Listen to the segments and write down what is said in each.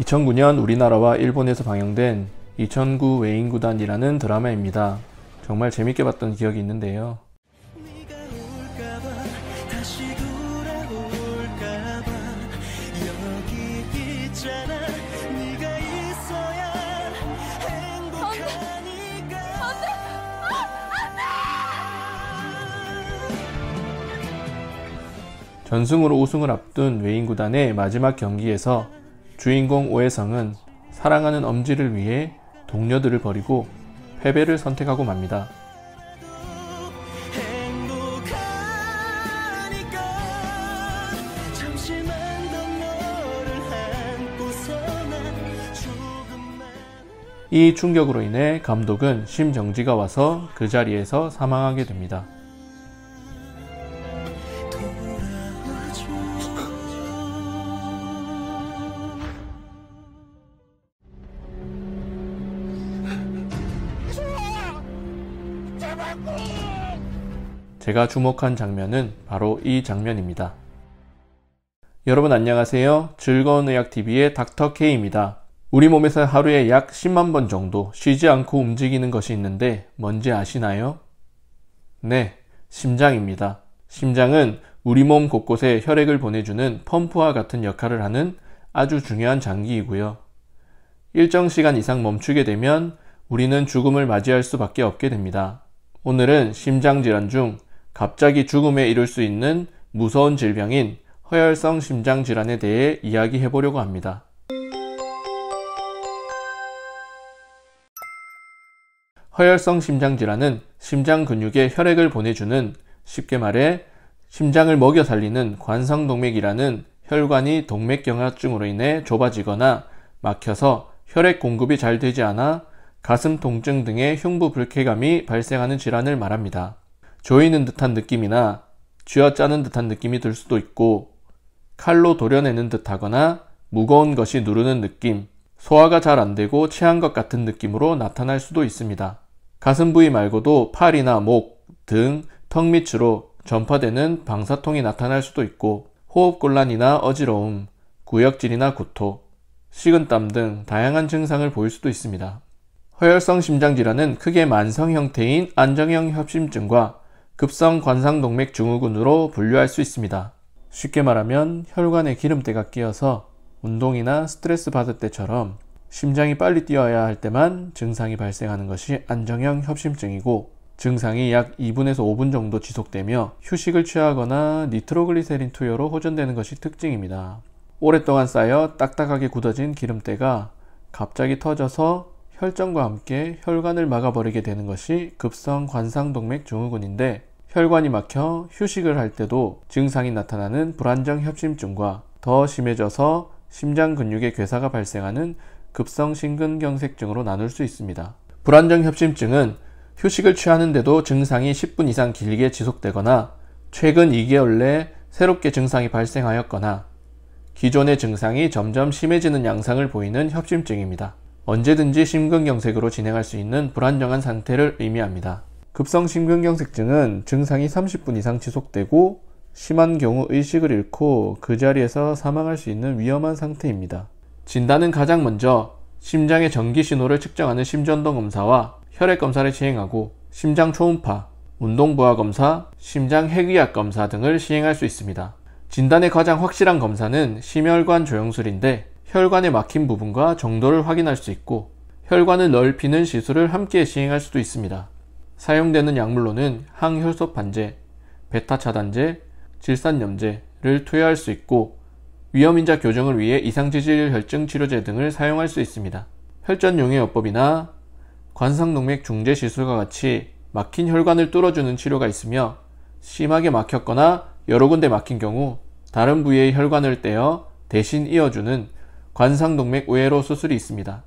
2009년 우리나라와 일본에서 방영된 이천구 외인구단이라는 드라마입니다. 정말 재밌게 봤던 기억이 있는데요. 전승으로 우승을 앞둔 외인구단의 마지막 경기에서 주인공 오해성은 사랑하는 엄지를 위해 동료들을 버리고 패배를 선택하고 맙니다. 이 충격으로 인해 감독은 심정지가 와서 그 자리에서 사망하게 됩니다. 제가 주목한 장면은 바로 이 장면입니다. 여러분 안녕하세요. 즐거운 의학TV의 닥터K입니다. 우리 몸에서 하루에 약 10만 번 정도 쉬지 않고 움직이는 것이 있는데 뭔지 아시나요? 네, 심장입니다. 심장은 우리 몸 곳곳에 혈액을 보내주는 펌프와 같은 역할을 하는 아주 중요한 장기이고요. 일정 시간 이상 멈추게 되면 우리는 죽음을 맞이할 수밖에 없게 됩니다. 오늘은 심장질환 중 갑자기 죽음에 이를 수 있는 무서운 질병인 허혈성 심장질환에 대해 이야기해 보려고 합니다. 허혈성 심장질환은 심장 근육에 혈액을 보내주는, 쉽게 말해 심장을 먹여 살리는 관성동맥이라는 혈관이 동맥경화증으로 인해 좁아지거나 막혀서 혈액 공급이 잘 되지 않아 가슴 통증 등의 흉부 불쾌감이 발생하는 질환을 말합니다. 조이는 듯한 느낌이나 쥐어짜는 듯한 느낌이 들 수도 있고, 칼로 도려내는 듯하거나 무거운 것이 누르는 느낌, 소화가 잘 안되고 체한 것 같은 느낌으로 나타날 수도 있습니다. 가슴 부위 말고도 팔이나 목, 등, 턱 밑으로 전파되는 방사통이 나타날 수도 있고, 호흡곤란이나 어지러움, 구역질이나 구토, 식은땀 등 다양한 증상을 보일 수도 있습니다. 허혈성 심장질환은 크게 만성 형태인 안정형 협심증과 급성 관상동맥 증후군으로 분류할 수 있습니다. 쉽게 말하면 혈관에 기름때가 끼어서 운동이나 스트레스 받을 때처럼 심장이 빨리 뛰어야 할 때만 증상이 발생하는 것이 안정형 협심증이고, 증상이 약 2분에서 5분 정도 지속되며 휴식을 취하거나 니트로글리세린 투여로 호전되는 것이 특징입니다. 오랫동안 쌓여 딱딱하게 굳어진 기름때가 갑자기 터져서 혈전과 함께 혈관을 막아버리게 되는 것이 급성 관상동맥 증후군인데, 혈관이 막혀 휴식을 할 때도 증상이 나타나는 불안정 협심증과 더 심해져서 심장 근육의 괴사가 발생하는 급성 심근경색증으로 나눌 수 있습니다. 불안정 협심증은 휴식을 취하는데도 증상이 10분 이상 길게 지속되거나 최근 2개월 내 새롭게 증상이 발생하였거나 기존의 증상이 점점 심해지는 양상을 보이는 협심증입니다. 언제든지 심근경색으로 진행할 수 있는 불안정한 상태를 의미합니다. 급성 심근경색증은 증상이 30분 이상 지속되고 심한 경우 의식을 잃고 그 자리에서 사망할 수 있는 위험한 상태입니다. 진단은 가장 먼저 심장의 전기 신호를 측정하는 심전도 검사와 혈액 검사를 시행하고 심장 초음파, 운동부하 검사, 심장 핵의학 검사 등을 시행할 수 있습니다. 진단의 가장 확실한 검사는 심혈관 조영술인데, 혈관에 막힌 부분과 정도를 확인할 수 있고 혈관을 넓히는 시술을 함께 시행할 수도 있습니다. 사용되는 약물로는 항혈소판제, 베타차단제, 질산염제를 투여할 수 있고, 위험인자 교정을 위해 이상지질 혈증 치료제 등을 사용할 수 있습니다. 혈전용해요법이나 관상동맥 중재 시술과 같이 막힌 혈관을 뚫어주는 치료가 있으며, 심하게 막혔거나 여러 군데 막힌 경우 다른 부위의 혈관을 떼어 대신 이어주는 관상동맥 우회로 수술이 있습니다.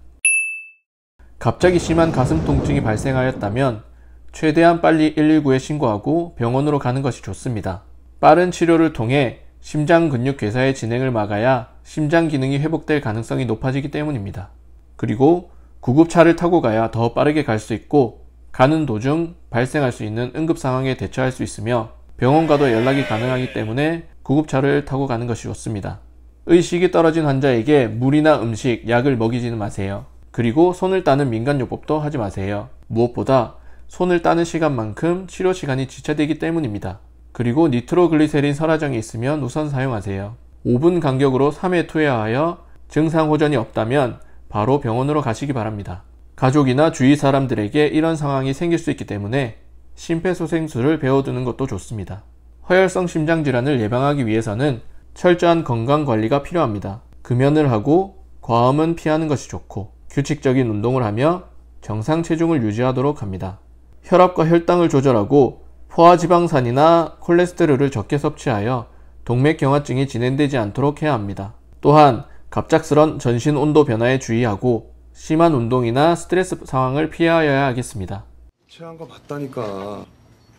갑자기 심한 가슴 통증이 발생하였다면 최대한 빨리 119에 신고하고 병원으로 가는 것이 좋습니다. 빠른 치료를 통해 심장 근육 괴사의 진행을 막아야 심장 기능이 회복될 가능성이 높아지기 때문입니다. 그리고 구급차를 타고 가야 더 빠르게 갈 수 있고, 가는 도중 발생할 수 있는 응급 상황에 대처할 수 있으며 병원과도 연락이 가능하기 때문에 구급차를 타고 가는 것이 좋습니다. 의식이 떨어진 환자에게 물이나 음식, 약을 먹이지는 마세요. 그리고 손을 따는 민간요법도 하지 마세요. 무엇보다 손을 따는 시간만큼 치료 시간이 지체되기 때문입니다. 그리고 니트로글리세린 설화정이 있으면 우선 사용하세요. 5분 간격으로 3회 투여하여 증상 호전이 없다면 바로 병원으로 가시기 바랍니다. 가족이나 주위 사람들에게 이런 상황이 생길 수 있기 때문에 심폐소생술을 배워두는 것도 좋습니다. 허혈성 심장질환을 예방하기 위해서는 철저한 건강관리가 필요합니다. 금연을 하고 과음은 피하는 것이 좋고 규칙적인 운동을 하며 정상 체중을 유지하도록 합니다. 혈압과 혈당을 조절하고 포화지방산이나 콜레스테롤을 적게 섭취하여 동맥경화증이 진행되지 않도록 해야 합니다. 또한 갑작스런 전신 온도 변화에 주의하고 심한 운동이나 스트레스 상황을 피하여야 하겠습니다. 체한 거 맞다니까.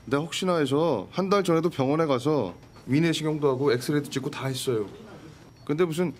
내가 혹시나 해서 한 달 전에도 병원에 가서 위내시경도 하고 엑스레이도 찍고 다 했어요. 근데 무슨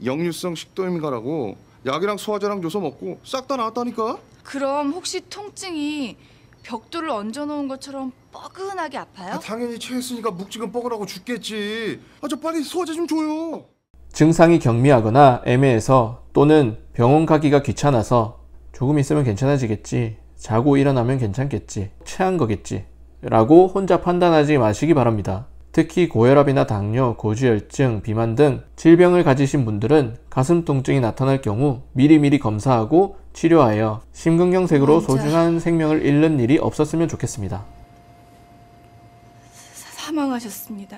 역류성 식도염인가라고 약이랑 소화제랑 줘서 먹고 싹 다 나았다니까. 그럼 혹시 통증이 벽돌을 얹어놓은 것처럼 뻐근하게 아파요? 당연히 체했으니까 묵직은 뻐근하고 죽겠지. 저 빨리 소화제 좀 줘요. 증상이 경미하거나 애매해서 또는 병원 가기가 귀찮아서 조금 있으면 괜찮아지겠지, 자고 일어나면 괜찮겠지, 체한 거겠지 라고 혼자 판단하지 마시기 바랍니다. 특히 고혈압이나 당뇨, 고지혈증, 비만 등 질병을 가지신 분들은 가슴 통증이 나타날 경우 미리미리 검사하고 치료하여 심근경색으로 소중한 생명을 잃는 일이 없었으면 좋겠습니다. 사망하셨습니다.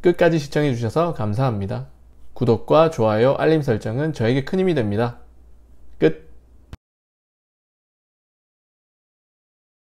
끝까지 시청해주셔서 감사합니다. 구독과 좋아요, 알림 설정은 저에게 큰 힘이 됩니다.